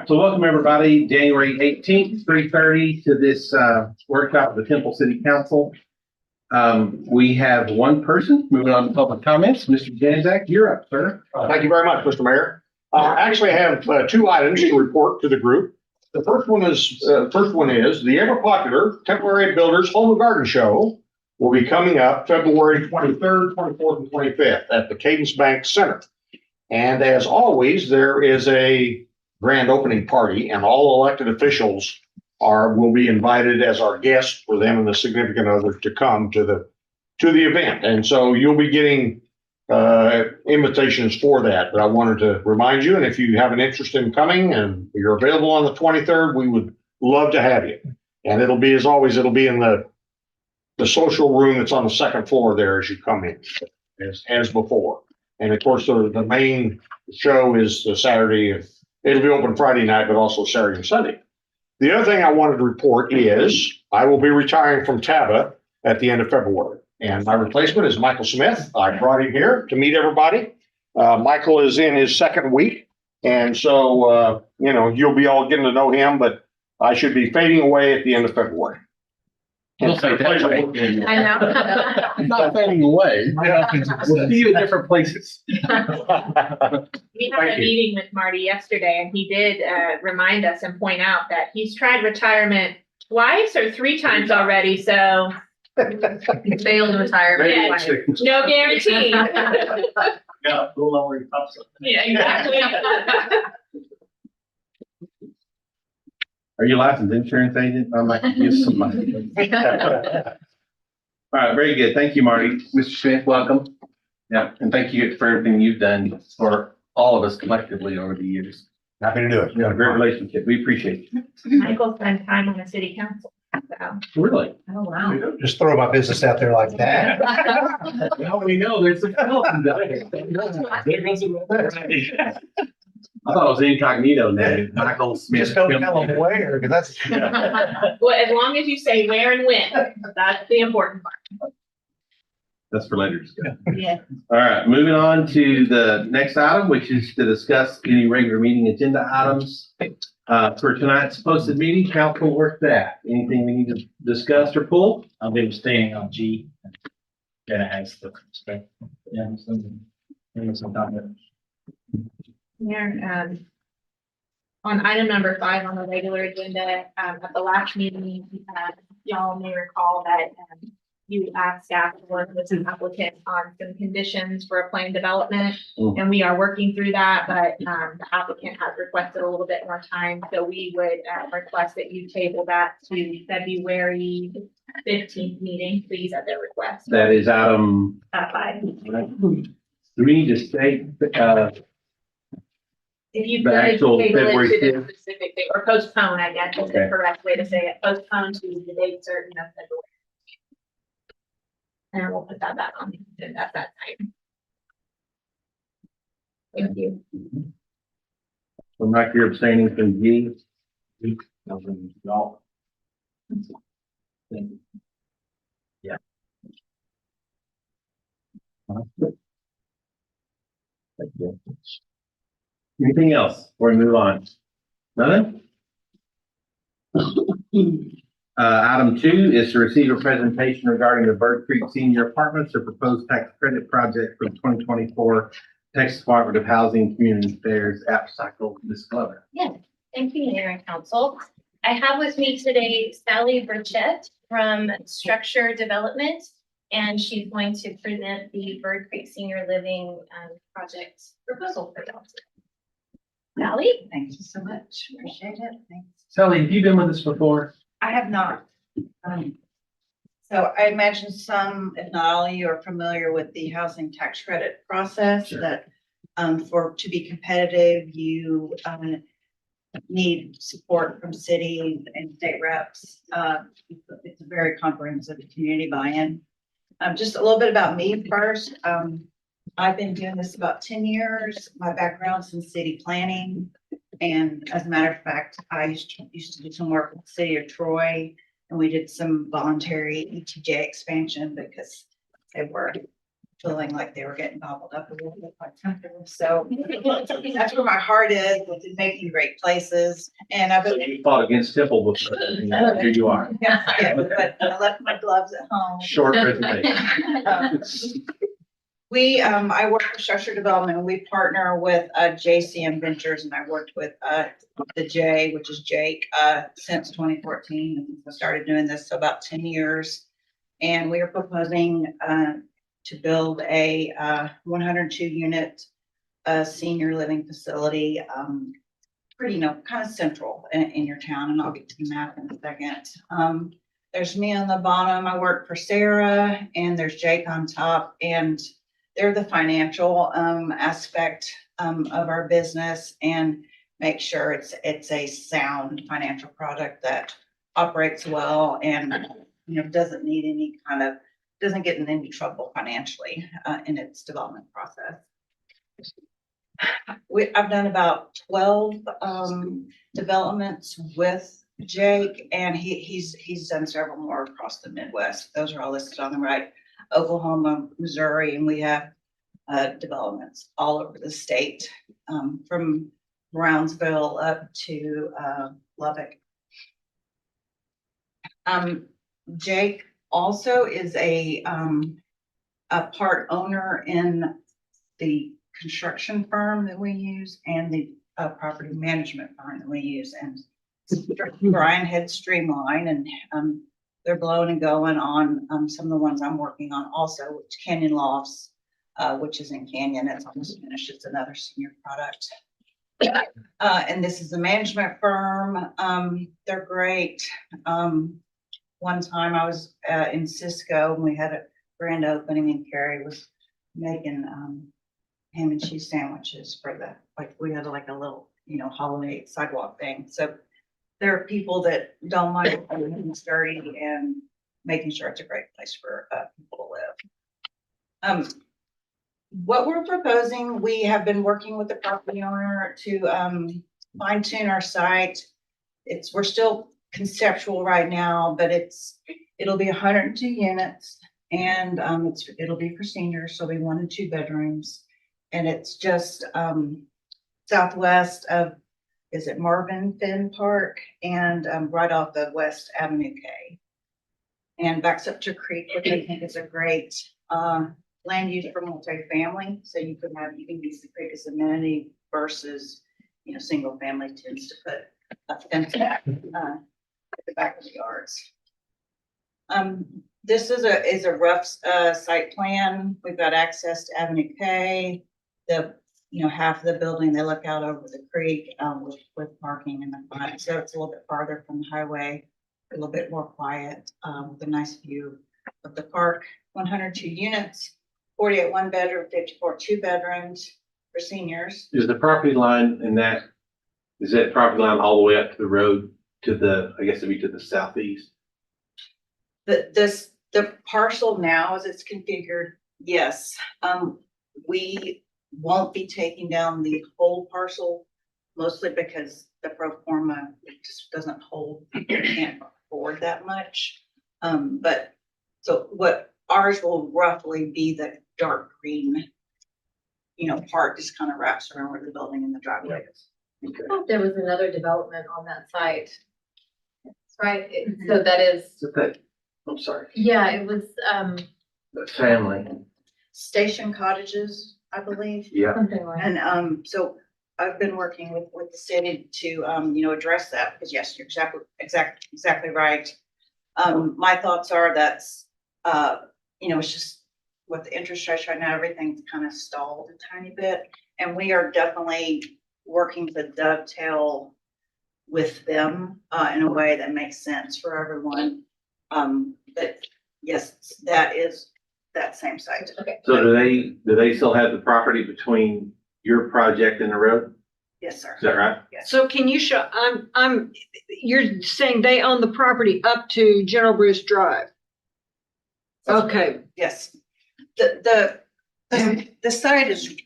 So welcome everybody, January 18th, 3:30 to this workshop of the Temple City Council. We have one person moving on to public comments. Mr. Janzak, you're up, sir. Thank you very much, Mr. Mayor. Actually, I have two items to report to the group. The first one is the ever popular Temporary Builders Home and Garden Show will be coming up February 23rd, 24th, and 25th at the Cadence Bank Center. And as always, there is a grand opening party, and all elected officials will be invited as our guests for them and the significant others to come to the event. And so you'll be getting invitations for that. But I wanted to remind you, and if you have an interest in coming and you're available on the 23rd, we would love to have you. And it'll be, as always, it'll be in the social room that's on the second floor there as you come in, as before. And of course, the main show is the Saturday. It'll be open Friday night, but also Saturday and Sunday. The other thing I wanted to report is I will be retiring from TABA at the end of February. And my replacement is Michael Smith. I brought him here to meet everybody. Michael is in his second week. And so, you'll be all getting to know him, but I should be fading away at the end of February. We'll say that way. I know. Not fading away. We'll see you in different places. We had a meeting with Marty yesterday and he did remind us and point out that he's tried retirement twice or three times already, so. Failed retirement. Yeah. No guarantee. Yeah, we'll know where he pops up. Yeah, exactly. Are you licensed insurance agent? I might give some money. All right, very good. Thank you, Marty. Mr. Smith, welcome. Yeah, and thank you for everything you've done for all of us collectively over the years. Happy to do it. We have a great relationship. We appreciate you. Michael spent time on the city council. So. Really? Oh, wow. Just throw my business out there like that. Well, we know there's a skeleton down there. I thought it was incognito name, Michael Smith. Just don't tell them where, because that's. Well, as long as you say where and when, that's the important part. That's for later discussion. Yeah. All right, moving on to the next item, which is to discuss any regular meeting agenda items. For tonight's posted meeting, council, where's that? Anything we need to discuss or pull? I'll be staying on G. Gonna ask the respect. Yeah. Some time. Here, on item number 5 on the regular agenda, at the last meeting, y'all may recall that you asked staff to work with an applicant on some conditions for a planned development, and we are working through that, but the applicant has requested a little bit more time, so we would request that you table that to February 15th meeting, please, at their request. That is item. 5. Do we need to state, If you The could actual table it February to the 5th? specific date, or postpone, I guess, is the Okay. correct way to say it, postpone to the date certain of February. And we'll put that back on the agenda at that time. Thank you. from Mike, you're abstaining from G? Y'all. Yeah. Thank you. Anything else before we move on? Nothing? Item 2 is to receive a presentation regarding the Bird Creek Senior Apartments, a proposed tax credit project for the 2024 Texas Department of Housing and Community Affairs app cycle. Ms. Glover. Yes, thank you, Mayor and Council. I have with me today Sally Burchett from Structure Development, and she's going to present the Bird Creek Senior Living project proposal for y'all. Sally? Thank you so much. Appreciate it. Thanks. Sally, have you been with us before? I have not. So I imagine some, if not all of you, are familiar with the housing tax credit process. Sure. That to be competitive, you need support from city and state reps. It's a very comprehensive community buy-in. Just a little bit about me first. I've been doing this about 10 years. My background's in city planning. And as a matter of fact, I used to do some work with the city of Troy, and we did some voluntary ETJ expansion because they were feeling like they were getting gobbled up a little bit by temper. So that's where my heart is, with making great places. And I've been, You fought against Temple before, and here you are. yeah, but I left my gloves at home. Short presentation. I work for structure development. We partner with JCM Ventures, and I worked with the J, which is Jake, since 2014. And I started doing this so about 10 years. And we are proposing to build a 102 unit senior living facility, pretty, kind of central in your town. And I'll get to the map in a second. There's me on the bottom. I work for Sarah, and there's Jake on top, and they're the financial aspect of our business, and make sure it's a sound financial product that operates well and doesn't need any doesn't get in any trouble financially in its development process. I've done about 12 developments with Jake, and he's done several more across the Midwest. Those are all listed on the right. Oklahoma, Missouri, and we have developments all over the state, from Brownsville up to Lubbock. Jake also is a part owner in the construction firm that we use and the property management firm that we use. And Brian had Streamline, and they're blowing and going on some of the ones I'm working on also, which Canyon Lofts, which is in Canyon. It's almost finished. It's another senior product. And this is a management firm. They're great. One time I was in Cisco, and we had a grand opening, and Carrie was making ham and cheese sandwiches for we had like a little, holiday sidewalk thing. So there are people that don't mind being sturdy and making sure it's a great place for people to live. What we're proposing, we have been working with the property owner to fine tune our site. We're still conceptual right now, but it'll be 102 units, and it'll be for seniors. So it'll be 1 and 2 bedrooms, and it's just southwest of, is it Marvin Finn Park, and right off the West Avenue K, and backs up to Creek, which I think is a great land use for multifamily. So you can use the creek as amenity versus, single family tends to put a fence back at the back of the yards. This is a rough site plan. We've got access to Avenue K. Half of the building, they look out over the creek with parking in the front. So it's a little bit farther from the highway, a little bit more quiet, with a nice view of the park. 102 units, 48 1 bedroom, 54 2 bedrooms for seniors. Is the property line is that property line all the way up to the road to I guess it'd be to the southeast? The parcel now, as it's configured, yes. We won't be taking down the whole parcel, mostly because the pro forma just doesn't hold, can't afford that much. But so what ours will roughly be the dark green, part just kind of wraps around where the building and the driveway is. Okay. I thought there was another development on that site. Right, so that is, I'm sorry, yeah, it was, the family, Station Cottages, I believe. yeah. something like. And so I've been working with the city to address that, because yes, you're exactly right. My thoughts are that's it's just with the interest rates right now, everything's kind of stalled a tiny bit, and we are definitely working to dovetail with them in a way that makes sense for everyone. But yes, that is that same site. Okay. So do they still have the property between your project and the road? Yes, sir. Is that right? Yes. So can you show, you're saying they own the property up to General Bruce Drive? Okay, Yes. The site is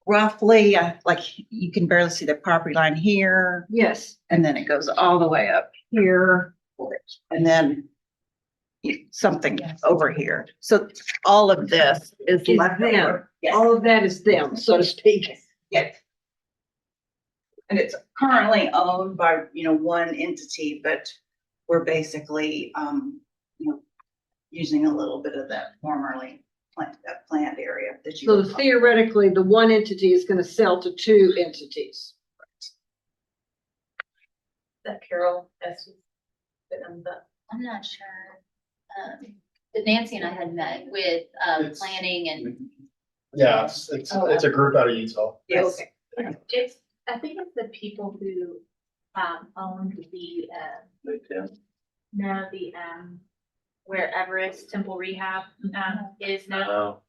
roughly, like, you can barely see the property line here, yes. and then it goes all the way up here. And then something over here. So all of this is Is left them. over. Yes. All of that is them, so to speak. Yes. And it's currently owned by, one entity, but we're basically, using a little bit of that formerly planned area that you. So were talking about. theoretically, the one entity is gonna sell to two entities. That Carol, that's. That owns that. I'm not sure. But Nancy and I had met with, It's- planning and Yeah, it's a group out of Utah. Yes. Okay. It's, I think it's the people who, owned the, where Everest Temple Rehab, is now.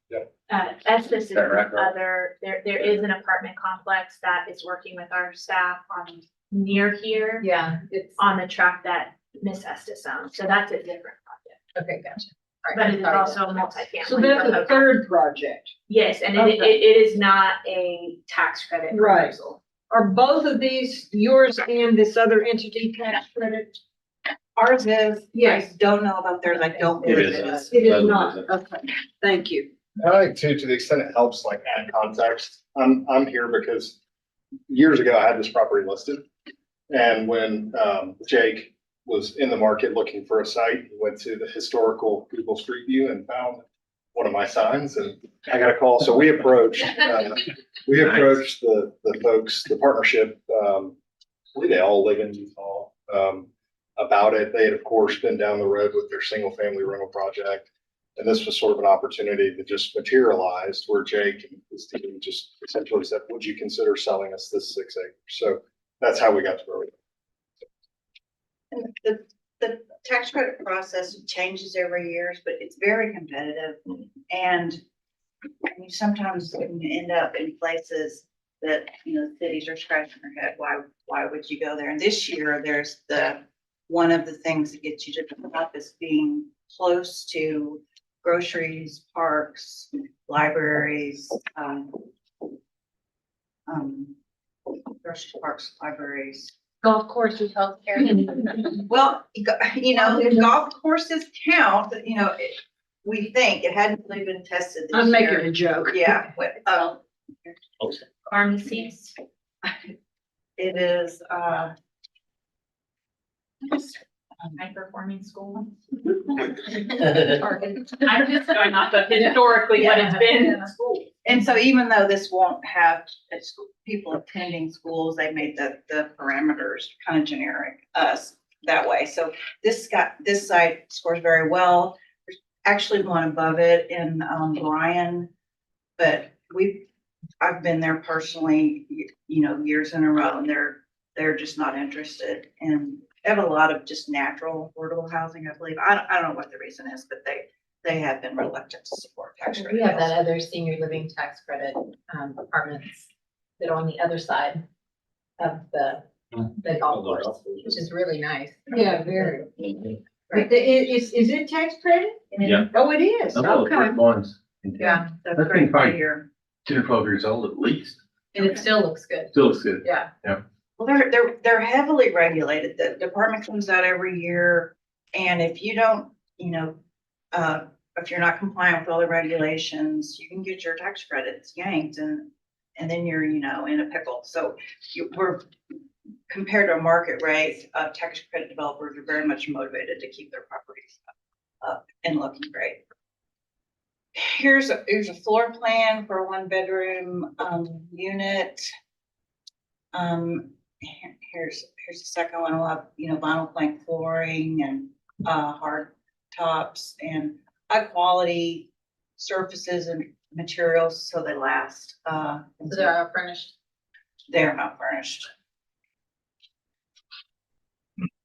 Estes is Is that right, Rob? there is an apartment complex that is working with our staff on near here, Yeah, it's, on the track that Miss Estes owns, so that's a different project. okay, gotcha. All right, But it is sorry. also multifamily. So that's a third project. Yes, and Okay. it is not a tax credit Right. proposal. Are both of these yours and this other entity tax credit? Ours is, I Yes. don't know about theirs. I don't It believe is. it is. It is Both not. is. Okay, thank you. I think too, to the extent it helps like add context, I'm here because years ago I had this property listed. And when Jake was in the market looking for a site, he went to the historical Google Street View and found one of my signs and I got a call. So we approached the folks, the partnership, I believe they all live in Utah, about it. They had, of course, been down the road with their single family rental project. And this was sort of an opportunity that just materialized where Jake and his team just essentially said, would you consider selling us this 6 acres? So that's how we got to where we are. And the tax credit process changes every year, but it's very competitive. And you sometimes end up in places that, cities are scratching their head, why would you go there? And this year, there's one of the things that gets you to the top is being close to groceries, parks, libraries, groceries, parks, libraries. Golf courses. healthcare. Well, golf courses count, we think it hadn't really been tested this I'm making year. a joke. Yeah, Pharmacies. it is, High performing school. Target. I'm just going off of historically what it's been in school. and so even though this won't have people attending schools, they made the parameters kind of generic, that way. So this site scores very well. There's actually one above it in, Bryan, but I've been there personally, years in a row, and they're just not interested. And they have a lot of just natural affordable housing, I believe. I don't know what the reason is, but they have been reluctant to support tax credit. We have that other senior living tax credit, apartments that are on the other side of the golf course, which is really nice. Yeah, very. Right. Is it tax credit? Yeah. Oh, it is. Those are the Okay. first ones. Yeah, That's That's great been to fine. hear. 10 or 12 years old at least. and it still looks good. Still looks good. Yeah. Well, they're heavily regulated. The department comes out every year, and if you don't, if you're not compliant with all the regulations, you can get your tax credits yanked, and then you're, in a pickle. So we're compared to a market rate, tax credit developers are very much motivated to keep their properties up and looking great. Here's a floor plan for a 1-bedroom unit. Here's the second one. We'll have, vinyl plank flooring and hard tops and high quality surfaces and materials so they last. So they're all furnished. They're not furnished.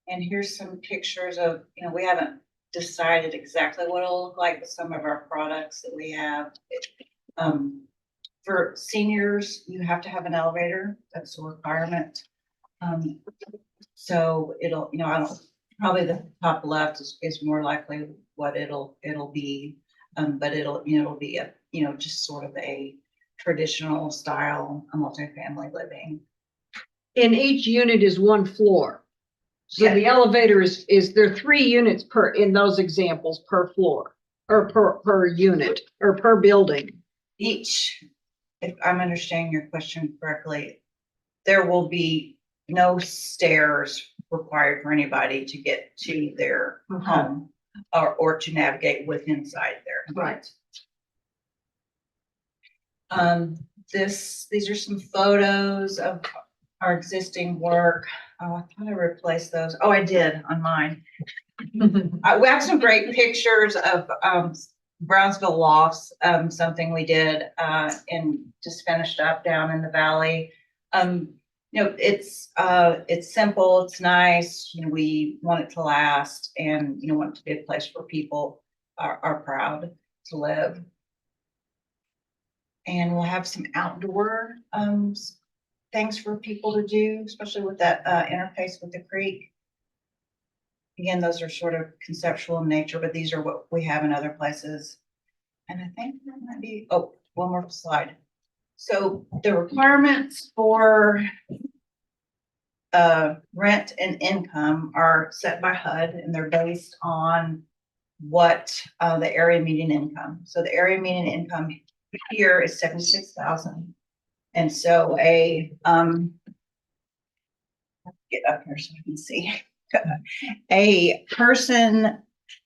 And here's some pictures of, we haven't decided exactly what it'll look like with some of our products that we have. For seniors, you have to have an elevator. That's a requirement. So it'll, probably the top left is more likely what it'll be. But it'll be a, just sort of a traditional style, a multifamily living. And each unit is one floor. So the elevator is there 3 units in those examples per floor or per unit or per building? Each, if I'm understanding your question correctly, there will be no stairs required for anybody to get to their Okay. home or to navigate with inside there. Right. These are some photos of our existing work. Oh, I thought I replaced those. Oh, I did on mine. We have some great pictures of, Brownsville Lofts, something we did, and just finished up down in the valley. It's simple, it's nice, we want it to last and, want it to be a place where people are proud to live. And we'll have some outdoor, things for people to do, especially with that, interface with the creek. Again, those are sort of conceptual in nature, but these are what we have in other places. And I think that might be, oh, one more slide. So the requirements for rent and income are set by HUD, and they're based on what the area median income. So the area median income here is 76,000. And so get up here so I can see. A person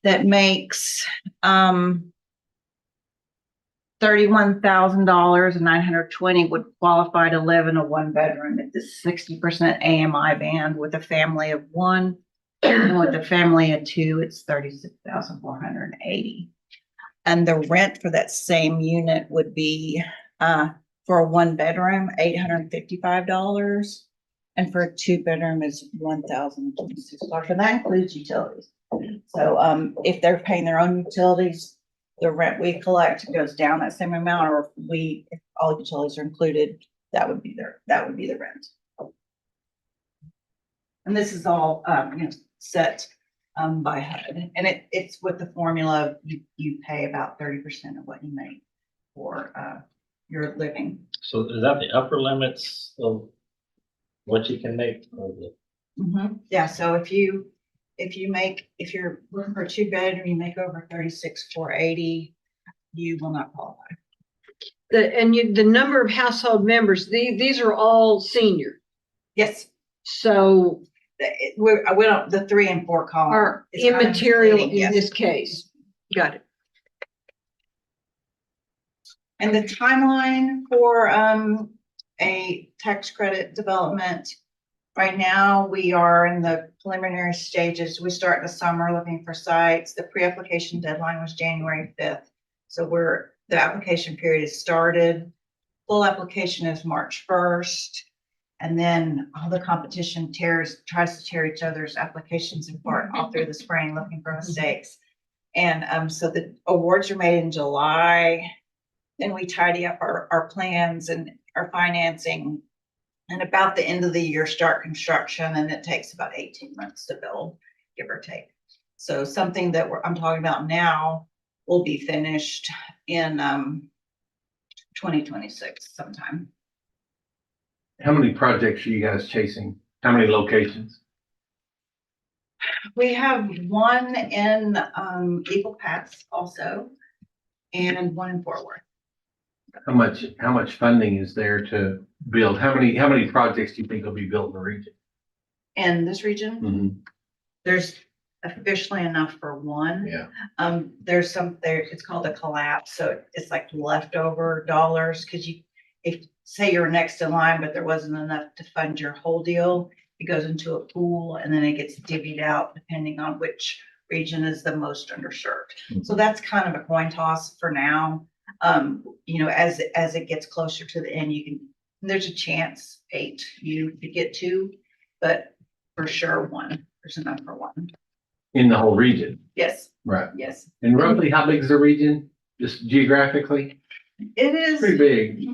that makes $31,000 and 920 would qualify to live in a 1-bedroom at the 60% AMI band with a family of 1. And with a family of 2, it's 36,480. And the rent for that same unit would be for a 1-bedroom, $855. And for a 2-bedroom is $1,026. And that includes utilities. So if they're paying their own utilities, the rent we collect goes down that same amount, or if all utilities are included, that would be the rent. And this is all set by HUD, and it's with the formula you pay about 30% of what you make for your living. So is that the upper limits of what you can make? Yeah, so if you're looking for a 2-bedroom, you make over 36,480, you will not qualify. The number of household members, these are all senior. Yes. So we don't, the 3 and 4 column are is kind of immaterial misleading, in yes. this case. Got it. And the timeline for a tax credit development, right now we are in the preliminary stages. We start in the summer looking for sites. The pre-application deadline was January 5th. So the application period is started. Full application is March 1st. And then all the competition tries to tear each other's applications apart all through the spring looking for mistakes. And so the awards are made in July. Then we tidy up our plans and our financing. And about the end of the year, start construction, and it takes about 18 months to build, give or take. So something that I'm talking about now will be finished in 2026 sometime. How many projects are you guys chasing? How many locations? We have one in Eagle Pass also, and one in Fort Worth. How much funding is there to build? How many projects do you think will be built in the region? In this region, Mm-hmm. there's officially enough for one. Yeah. There's some there, it's called a collapse. So it's like leftover dollars. Cause if say you're next in line, but there wasn't enough to fund your whole deal, it goes into a pool and then it gets divvied out depending on which region is the most underserved. Mm-hmm. So that's kind of a coin toss for now. As it gets closer to the end, there's a chance 8 you could get 2, but for sure 1, there's enough for 1. In the whole region? Yes. Right. Yes. And roughly how big is the region, just geographically? It is. Pretty big.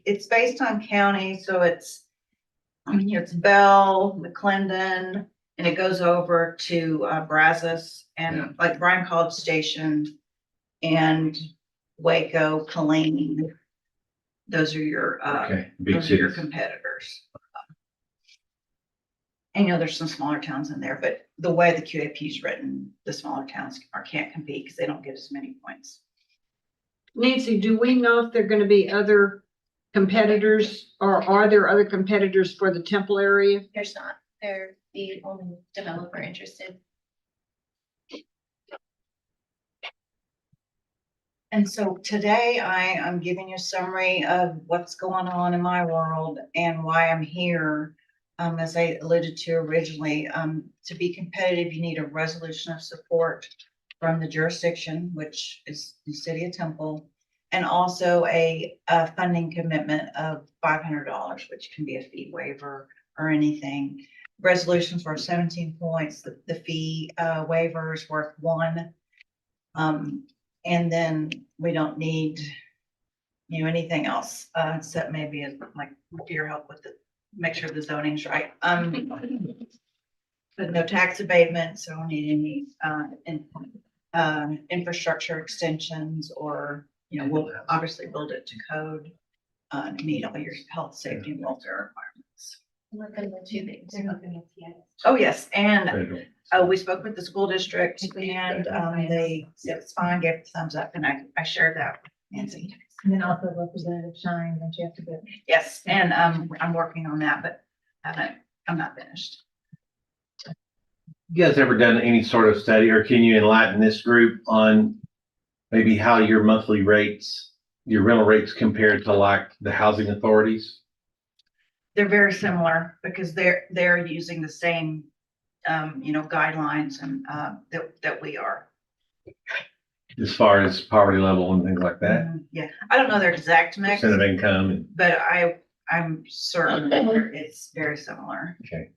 It's based on county, so it's Bell, McClendon, and it goes over to Brazos and like Bryan College Station and Waco, Killeen. Those are your Big those are your cities. competitors. I know there's some smaller towns in there, but the way the QAP is written, the smaller towns can't compete because they don't get as many points. Nancy, do we know if there are gonna be other competitors, or are there other competitors for the Temple area? There's not, they're the only developer interested. And so today I'm giving you a summary of what's going on in my world and why I'm here. As I alluded to originally, to be competitive, you need a resolution of support from the jurisdiction, which is the city of Temple, and also a funding commitment of $500, which can be a fee waiver or anything. Resolutions were 17 points. The fee waiver is worth 1. And then we don't need, anything else, except maybe like your help with make sure the zoning's right. But no tax abatement, so I don't need any infrastructure extensions, or, we'll obviously build it to code, to meet all your health, safety, and welfare requirements. We're gonna go too big. Oh, yes, and we spoke with the school district, and they said it's fine, gave it a thumbs up, and I shared that with Nancy. And then also Representative Shine, don't you have to go? Yes, and I'm working on that, but I'm not finished. You guys ever done any sort of study, or can you enlighten this group on maybe how your monthly rates, your rental rates compared to like the housing authorities? They're very similar because they're using the same, guidelines and that we are. As far as poverty level and things like that, Yeah, I don't know their exact mix, percent of income and, but I'm certain that it's very similar. okay.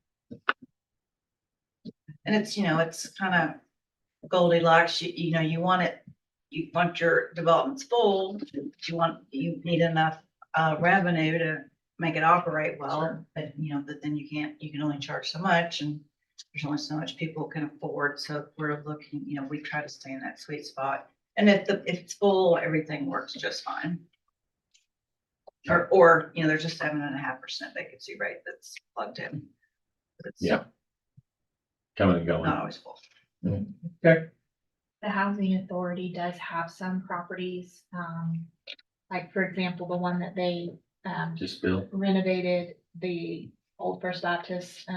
And it's, it's kind of Goldilocks, you want your developments full, you need enough revenue to make it operate well, but then you can only charge so much, and there's only so much people can afford. So we're looking, we try to stay in that sweet spot. And if it's full, everything works just fine. Or there's a 7.5% vacancy rate that's plugged in. But it's Yeah. Coming and going. not always full. Okay. The housing authority does have some properties, like for example, the one that they Just built. renovated, the old First Baptist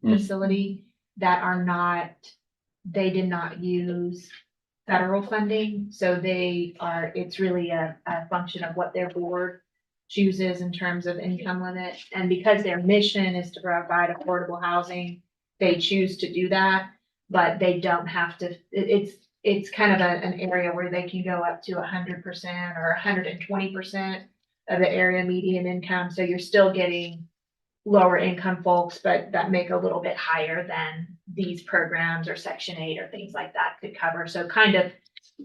facility, that are not, they did not use federal funding. So it's really a function of what their board chooses in terms of income limit. And because their mission is to provide affordable housing, they choose to do that, but they don't have to, it's kind of an area where they can go up to 100% or 120% of the area median income. So you're still getting lower income folks, but that make a little bit higher than these programs or Section 8 or things like that could cover. So kind of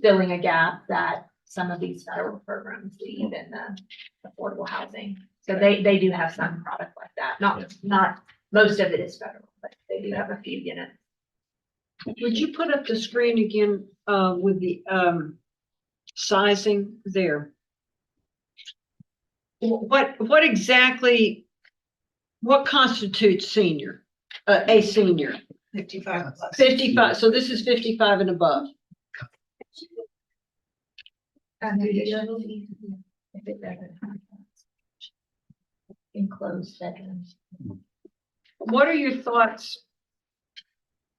filling a gap that some of these federal programs leave in the affordable housing. So they do have some product like that. Not most of it is federal, but they do have a few units. Would you put up the screen again, with the, sizing there? What exactly, what constitutes senior, a senior? 55 plus. 55, so this is 55 and above. Enclosed bedrooms. What are your thoughts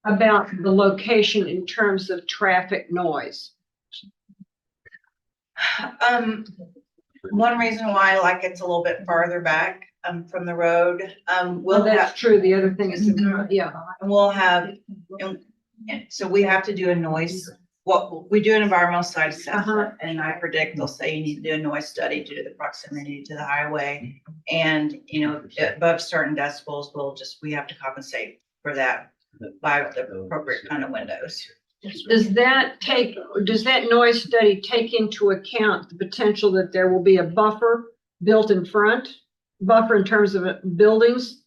about the location in terms of traffic noise? One reason why I like it's a little bit farther back from the road. Well, We'll that's have, true. The other thing is, yeah. we'll have, so we have to do a noise. Well, we do an environmental site assessment, and I predict they'll say you need to do a noise study due to the proximity to the highway. And, above certain decibels, we have to compensate for that by the appropriate kind of windows. Does that noise study take into account the potential that there will be a buffer built in front? Buffer in terms of buildings?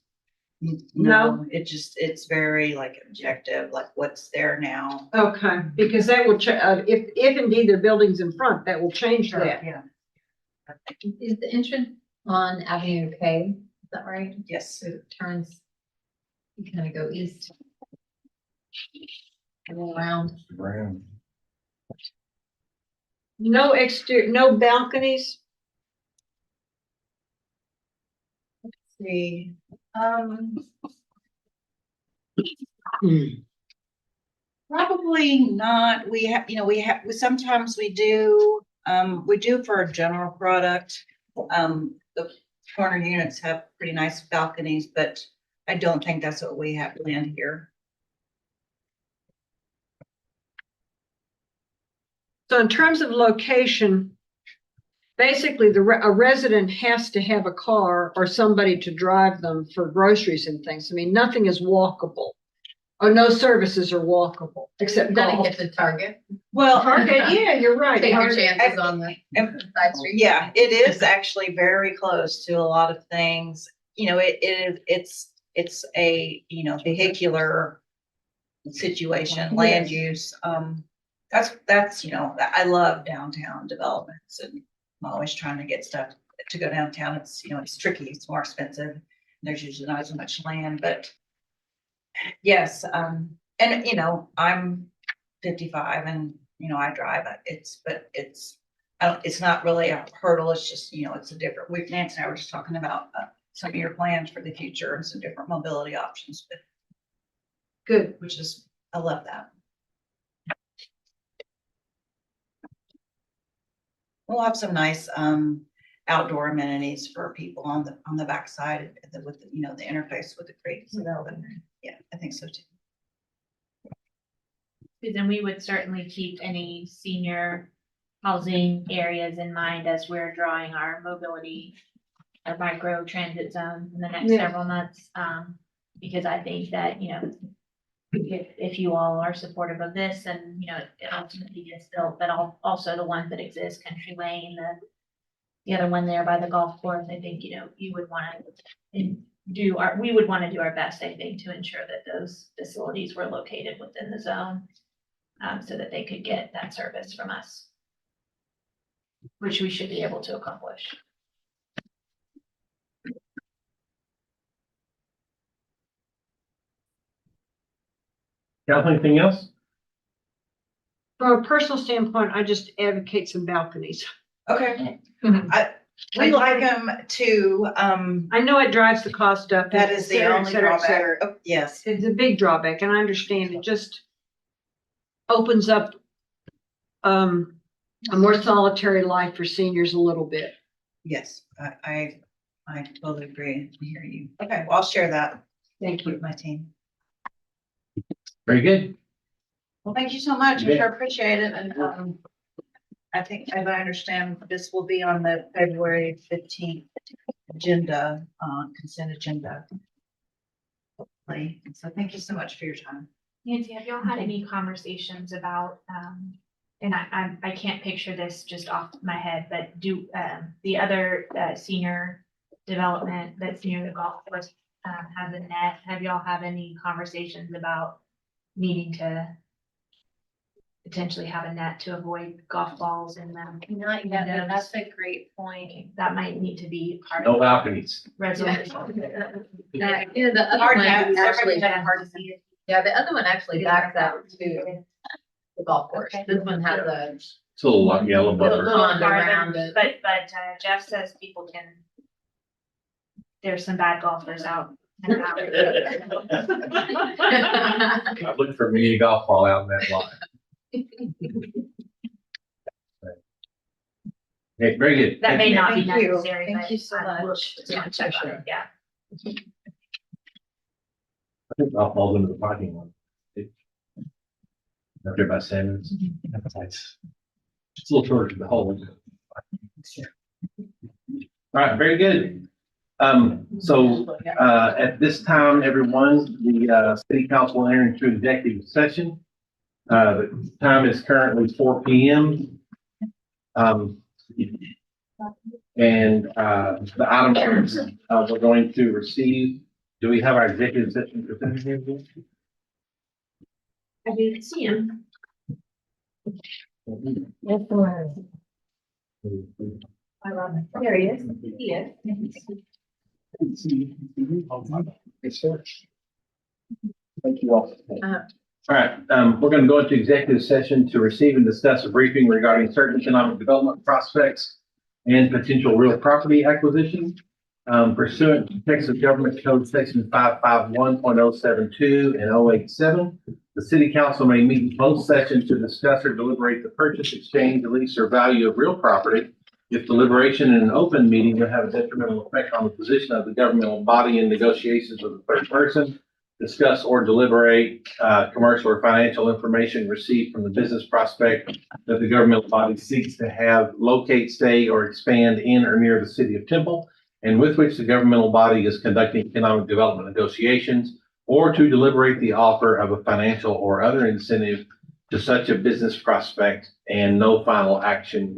No? It's very objective, like what's there now. Okay, because that will, if indeed there are buildings in front, that will change that. Yeah, Is the entrance on Avenue K, is that right? yes. So it turns You kind of go east. And then around. No exterior, no balconies? See, probably not. We have, sometimes we do for a general product. The corner units have pretty nice balconies, but I don't think that's what we have planned here. So in terms of location, basically a resident has to have a car or somebody to drive them for groceries and things. I mean, nothing is walkable. Or no services are walkable, except Then it golf. gets to Target. Well, Yeah, you're right. Take your Target. chances on the side street. yeah, it is actually very close to a lot of things. It's a, vehicular situation, land use. That's, I love downtown developments and I'm always trying to get stuff to go downtown. It's, it's tricky, it's more expensive. There's usually not as much land, but yes, and I'm 55 and, I drive, it's not really a hurdle. It's just, it's a different, Nancy and I were just talking about some of your plans for the future and some different mobility options, but good, I love that. We'll have some nice outdoor amenities for people on the backside with the interface with the creek. So yeah, I think so too. Then we would certainly keep any senior housing areas in mind as we're drawing our mobility, our micro transit zone in the next Yeah. several months. Because I think that, if you all are supportive of this and, it ultimately gets built, but also the ones that exist, Country Lane, the other one there by the golf course, I think, you would want to we would want to do our best, I think, to ensure that those facilities were located within the zone, so that they could get that service from us, which we should be able to accomplish. Council, anything else? From a personal standpoint, I just advocate some balconies. Okay. We like them to, I know it drives the cost up. that is the et cetera, et only cetera, et drawback. cetera. Oh, yes. It's a big drawback, and I understand it just opens up a more solitary life for seniors a little bit. Yes, I totally agree. I hear you. Okay, well, I'll share that Thank you. with my team. Very good. Well, thank you so much. I Yeah. sure appreciate it. And I think, as I understand, this will be on the February 15th agenda, consent agenda. Hopefully. So thank you so much for your time. Nancy, have y'all had any conversations about, and I can't picture this just off my head, but do, the other, senior development that's near the golf course, has a net? Have y'all have any conversations about needing to potentially have a net to avoid golf balls in them? Not yet, but that's a great point. That might need to be part No of the balconies. resolution. Yeah, the other Hard one net, actually, Hard to see it. yeah, the other one actually backs out to the golf course. Okay. This one has a It's a little like yellow little butter. pond farther, around it. But Jeff says people can, there's some bad golfers out and about. I looked for me a golf ball out in that lot. Okay, very good. That may not be Thank you. necessary. Thank but you so I will much. check on it, yeah. I think golf balls into the parking lot. Up there by Simmons. It's a little shorter to the hole. All right, very good. So, at this time, everyone, the, city council will enter into executive session. The time is currently 4 p.m. And, the items, we're going to receive, do we have our executive session representative? I didn't see him. There he is. He is. Thank you all. Uh-huh. All right, we're going to go into executive session to receive and discuss a briefing regarding certain economic development prospects and potential real property acquisition. Pursuant to Texas Government Code Section 551.072 and 087, the city council may meet in closed session to discuss or deliberate the purchase, exchange, lease, or value of real property. If deliberation in an open meeting would have a detrimental effect on the position of the governmental body in negotiations with a third person, discuss or deliberate commercial or financial information received from the business prospect that the governmental body seeks to have locate, stay, or expand in or near the city of Temple, and with which the governmental body is conducting economic development negotiations, or to deliberate the offer of a financial or other incentive to such a business prospect, and no final action